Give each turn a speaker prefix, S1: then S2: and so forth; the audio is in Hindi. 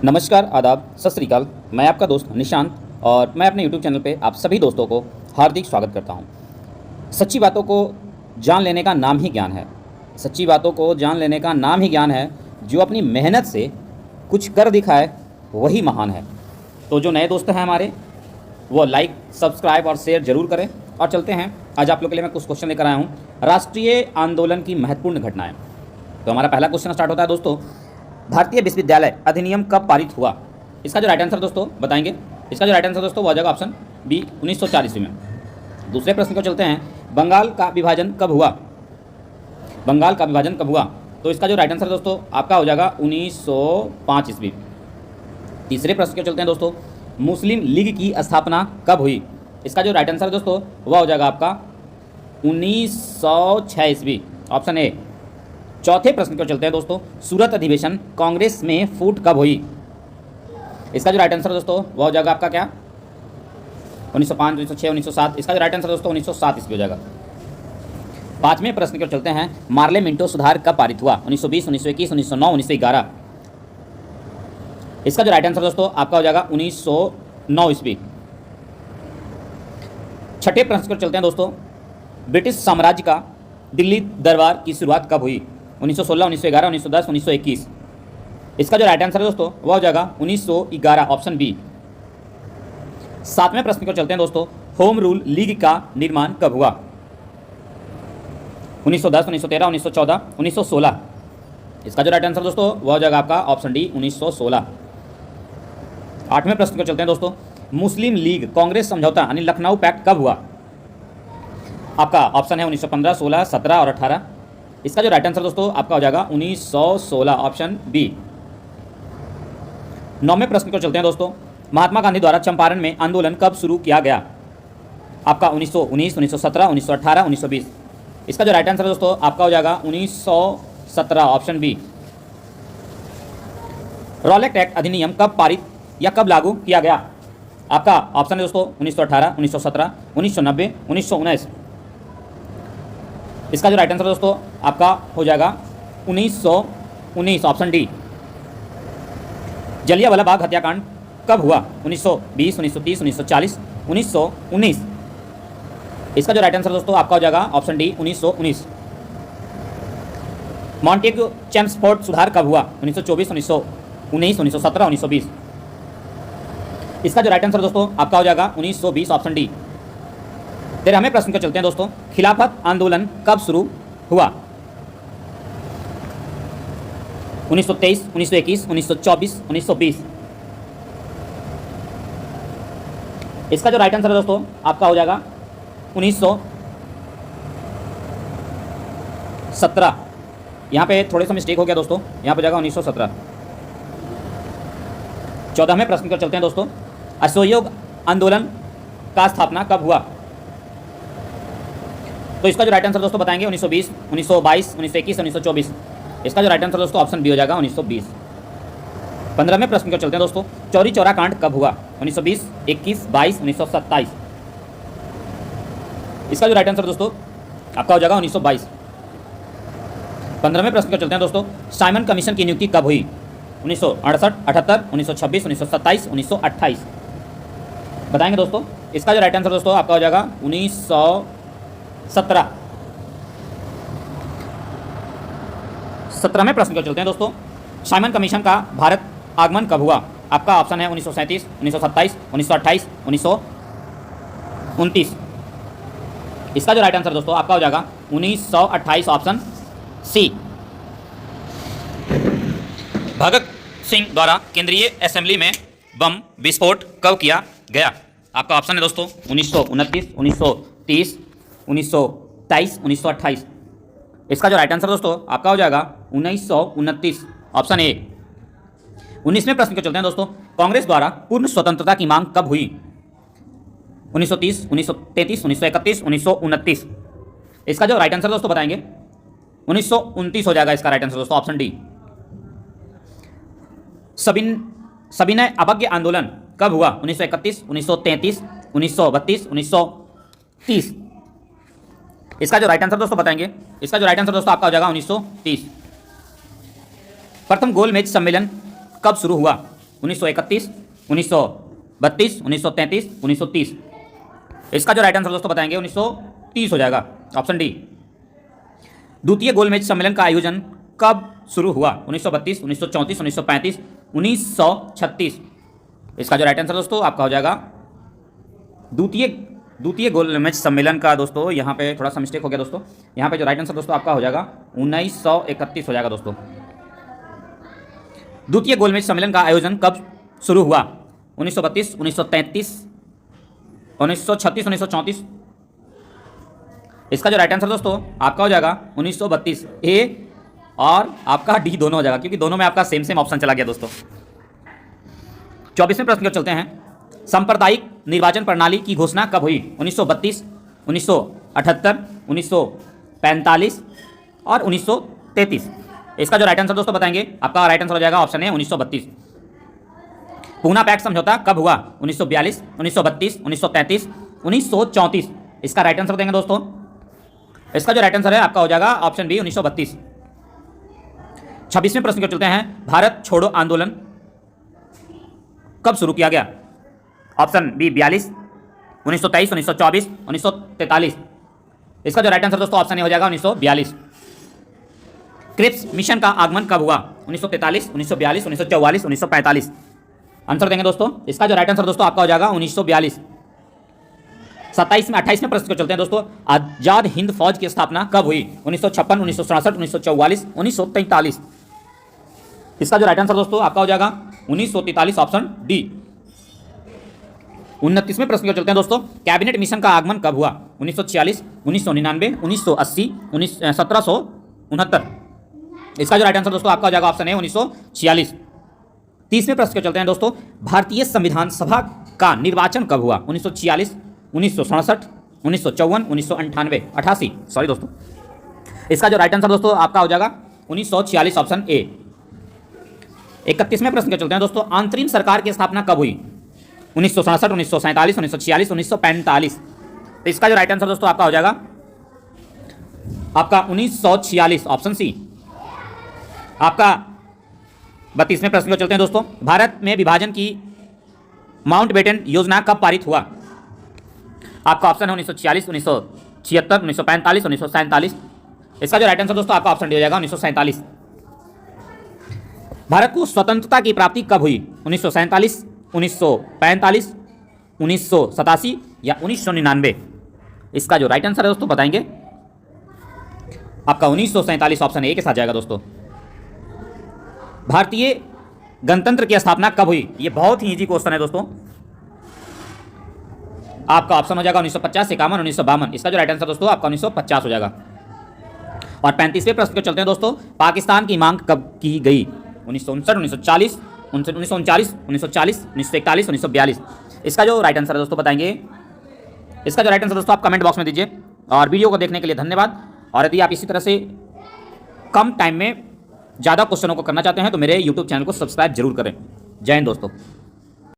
S1: नमस्कार, आदाब, सत श्री अकाल। मैं आपका दोस्त निशांत और मैं अपने YouTube चैनल पे आप सभी दोस्तों को हार्दिक स्वागत करता हूँ। सच्ची बातों को जान लेने का नाम ही ज्ञान है। सच्ची बातों को जान लेने का नाम ही ज्ञान है। जो अपनी मेहनत से कुछ कर दिखाए वही महान है। तो जो नए दोस्त हैं हमारे, वो लाइक, सब्सक्राइब और शेयर जरूर करें। और चलते हैं, आज आप लोग के लिए मैं कुछ क्वेश्चन लेकर आया हूँ। राष्ट्रीय आंदोलन की महत्वपूर्ण घटनाएँ। तो हमारा पहला क्वेश्चन स्टार्ट होता है दोस्तों, भारतीय विश्वविद्यालय अधिनियम कब पारित हुआ? इसका जो राइट आंसर दोस्तों बताएंगे। इसका जो राइट आंसर दोस्तों वो आ जाएगा ऑप्शन बी, 1940 में। दूसरे प्रश्न को चलते हैं, बंगाल का विभाजन कब हुआ? बंगाल का विभाजन कब हुआ? तो इसका जो राइट आंसर दोस्तों आपका हो जाएगा 1905 ईस्वी। तीसरे प्रश्न को चलते हैं दोस्तों, मुस्लिम लीग की स्थापना कब हुई? इसका जो राइट आंसर दोस्तों वह हो जाएगा आपका 1906 ईस्वी, ऑप्शन ए। चौथे प्रश्न को चलते हैं दोस्तों, सूरत अधिवेशन कांग्रेस में फूट कब हुई? इसका जो राइट आंसर दोस्तों वह हो जाएगा आपका क्या, 1905, 1906, 1907। इसका जो राइट आंसर दोस्तों 1907 ईस्वी हो जाएगा। पांचवें प्रश्न को चलते हैं, मार्ले मिंटो सुधार कब पारित हुआ? 1920, 1921, 1909, 1911। इसका जो राइट आंसर दोस्तों आपका हो जाएगा 1909 ईस्वी। छठे प्रश्न को चलते हैं दोस्तों, ब्रिटिश साम्राज्य का दिल्ली दरबार की शुरुआत कब हुई? 1916, 1911, 1910, 1921। इसका जो राइट आंसर है दोस्तों वह हो जाएगा 1911, ऑप्शन बी। सातवें प्रश्न को चलते हैं दोस्तों, होम रूल लीग का निर्माण कब हुआ? 1910, 1913, 1914, 1916। इसका जो राइट आंसर दोस्तों वह हो जाएगा आपका ऑप्शन डी, 1916। आठवें प्रश्न को चलते हैं दोस्तों, मुस्लिम लीग कांग्रेस समझौता यानी लखनऊ पैक्ट कब हुआ? आपका ऑप्शन है 1915, 16, 17 और 18। इसका जो राइट आंसर दोस्तों आपका हो जाएगा 1916, ऑप्शन बी। नौवें प्रश्न को चलते हैं दोस्तों, महात्मा गांधी द्वारा चंपारण में आंदोलन कब शुरू किया गया? आपका 1919, 1917, 1918, 1920। इसका जो राइट आंसर दोस्तों आपका हो जाएगा 1917, ऑप्शन बी। रॉलेट एक्ट अधिनियम कब पारित या कब लागू किया गया? आपका ऑप्शन है दोस्तों 1918, 1917, 1990, 1919। इसका जो राइट आंसर दोस्तों आपका हो जाएगा 1919, ऑप्शन डी। जलियांवाला बाग हत्याकांड कब हुआ? 1920, 1930, 1940, 1919। इसका जो राइट आंसर दोस्तों आपका हो जाएगा ऑप्शन डी, 1919। मॉन्टेग्यू चेम्सफोर्ड सुधार कब हुआ? 1924, 1919, 1917, 1920। इसका जो राइट आंसर दोस्तों आपका हो जाएगा 1920, ऑप्शन डी। 13वें प्रश्न को चलते हैं दोस्तों, खिलाफत आंदोलन कब शुरू हुआ? 1923, 1921, 1924, 1920। इसका जो राइट आंसर है दोस्तों आपका हो जाएगा 1917। यहाँ पे थोड़े सा मिस्टेक हो गया दोस्तों, यहाँ पे जाएगा 1917। 14वें प्रश्न को चलते हैं दोस्तों, असहयोग आंदोलन का स्थापना कब हुआ? तो इसका जो राइट आंसर दोस्तों बताएंगे 1920, 1922, 1921, 1924। इसका जो राइट आंसर दोस्तों ऑप्शन बी हो जाएगा 1920। 15वें प्रश्न को चलते हैं दोस्तों, चौरी चौरा कांड कब हुआ? 1920, 21, 22, 1927। इसका जो राइट आंसर दोस्तों आपका हो जाएगा 1922। 15वें प्रश्न को चलते हैं दोस्तों, साइमन कमीशन की नियुक्ति कब हुई? 1968, 78, 1926, 1927, 1928। बताएंगे दोस्तों। इसका जो राइट आंसर दोस्तों आपका हो जाएगा 1917। 17वें प्रश्न को चलते हैं दोस्तों, साइमन कमीशन का भारत आगमन कब हुआ? आपका ऑप्शन है 1937, 1927, 1928, 1929। इसका जो राइट आंसर दोस्तों आपका हो जाएगा 1928, ऑप्शन सी। भगत सिंह द्वारा केंद्रीय असेंबली में बम विस्फोट कब किया गया? आपका ऑप्शन है दोस्तों 1929, 1930, 1923, 1928। इसका जो राइट आंसर दोस्तों आपका हो जाएगा 1929, ऑप्शन ए। 19वें प्रश्न को चलते हैं दोस्तों, कांग्रेस द्वारा पूर्ण स्वतंत्रता की मांग कब हुई? 1930, 1933, 1931, 1929। इसका जो राइट आंसर दोस्तों बताएंगे 1929 हो जाएगा इसका राइट आंसर दोस्तों, ऑप्शन डी। सविनय अवज्ञा आंदोलन कब हुआ? 1931, 1933, 1932, 1930। इसका जो राइट आंसर दोस्तों बताएंगे, इसका जो राइट आंसर दोस्तों आपका हो जाएगा 1930। प्रथम गोलमेज सम्मेलन कब शुरू हुआ? 1931, 1932, 1933, 1930। इसका जो राइट आंसर दोस्तों बताएंगे 1930 हो जाएगा, ऑप्शन डी। द्वितीय गोलमेज सम्मेलन का आयोजन कब शुरू हुआ? 1932, 1934, 1935, 1936। इसका जो राइट आंसर दोस्तों आपका हो जाएगा द्वितीय गोलमेज सम्मेलन का दोस्तों, यहाँ पे थोड़ा सा मिस्टेक हो गया दोस्तों, यहाँ पे जो राइट आंसर दोस्तों आपका हो जाएगा 1931 हो जाएगा दोस्तों। द्वितीय गोलमेज सम्मेलन का आयोजन कब शुरू हुआ? 1932, 1933, 1936, 1934। इसका जो राइट आंसर दोस्तों आपका हो जाएगा 1932, ए और आपका डी दोनों हो जाएगा, क्योंकि दोनों में आपका सेम ऑप्शन चला गया दोस्तों। 24वें प्रश्न की ओर चलते हैं। सांप्रदायिक निर्वाचन प्रणाली की घोषणा कब हुई? 1932, 1978, 1945 और 1933। इसका जो राइट आंसर दोस्तों बताएंगे, आपका राइट आंसर हो जाएगा ऑप्शन है 1932। पूना पैक्ट समझौता कब हुआ? 1942, 1932, 1933, 1934। इसका राइट आंसर देंगे दोस्तों, इसका जो राइट आंसर है आपका हो जाएगा ऑप्शन बी 1932। 26वें प्रश्न की ओर चलते हैं। भारत छोड़ो आंदोलन कब शुरू किया गया? Option B 42, 1923, 1924, 1943। इसका जो राइट आंसर दोस्तों ऑप्शन ए हो जाएगा 1942। क्रिप्स मिशन का आगमन कब हुआ? 1943, 1942, 1944, 1945। आंसर देंगे दोस्तों, इसका जो राइट आंसर दोस्तों आपका हो जाएगा 1942। 28वें प्रश्न को चलते हैं दोस्तों। आजाद हिंद फौज की स्थापना कब हुई? 1956, 1967, 1944, 1943। इसका जो राइट आंसर दोस्तों आपका हो जाएगा 1943, ऑप्शन डी। 29वें प्रश्न को चलते हैं दोस्तों। कैबिनेट मिशन का आगमन कब हुआ? 1946, 1999, 1980, 1769। इसका जो राइट आंसर दोस्तों आपका हो जाएगा ऑप्शन है 1946। 30वें प्रश्न को चलते हैं दोस्तों। भारतीय संविधान सभा का निर्वाचन कब हुआ? 1946, 1967, 1954, 1998, 88। सॉरी दोस्तों, इसका जो राइट आंसर दोस्तों आपका हो जाएगा 1946, ऑप्शन ए। 31वें प्रश्न को चलते हैं दोस्तों। अंतरिम सरकार की स्थापना कब हुई? 1967, 1947, 1946, 1945। तो इसका जो राइट आंसर दोस्तों आपका हो जाएगा आपका 1946, ऑप्शन सी। आपका 32वें प्रश्न को चलते हैं दोस्तों। भारत में विभाजन की माउंटबेटन योजना कब पारित हुआ? आपका ऑप्शन है 1946, 1976, 1945, 1947। इसका जो राइट आंसर दोस्तों आपका ऑप्शन डी हो जाएगा 1947। भारत को स्वतंत्रता की प्राप्ति कब हुई? 1947, 1945, 1987 या 1999। इसका जो राइट आंसर है दोस्तों बताएंगे, आपका 1947, ऑप्शन ए के साथ जाएगा दोस्तों। भारतीय गणतंत्र की स्थापना कब हुई? ये बहुत ही इजी क्वेश्चन है दोस्तों। आपका ऑप्शन हो जाएगा 1950, 51, 1952। इसका जो राइट आंसर दोस्तों आपका 1950 हो जाएगा। और 35वें प्रश्न को चलते हैं दोस्तों। पाकिस्तान की मांग कब की गई? 1959, 1940, 1939, 1940, 1941, 1942। इसका जो राइट आंसर है दोस्तों बताएंगे, इसका जो राइट आंसर दोस्तों आप कमेंट बॉक्स में दीजिए। और वीडियो को देखने के लिए धन्यवाद। और यदि आप इसी तरह से कम टाइम में ज़्यादा क्वेश्चनों को करना चाहते हैं तो मेरे यूट्यूब चैनल को सब्सक्राइब जरूर करें। जय हिंद दोस्तों।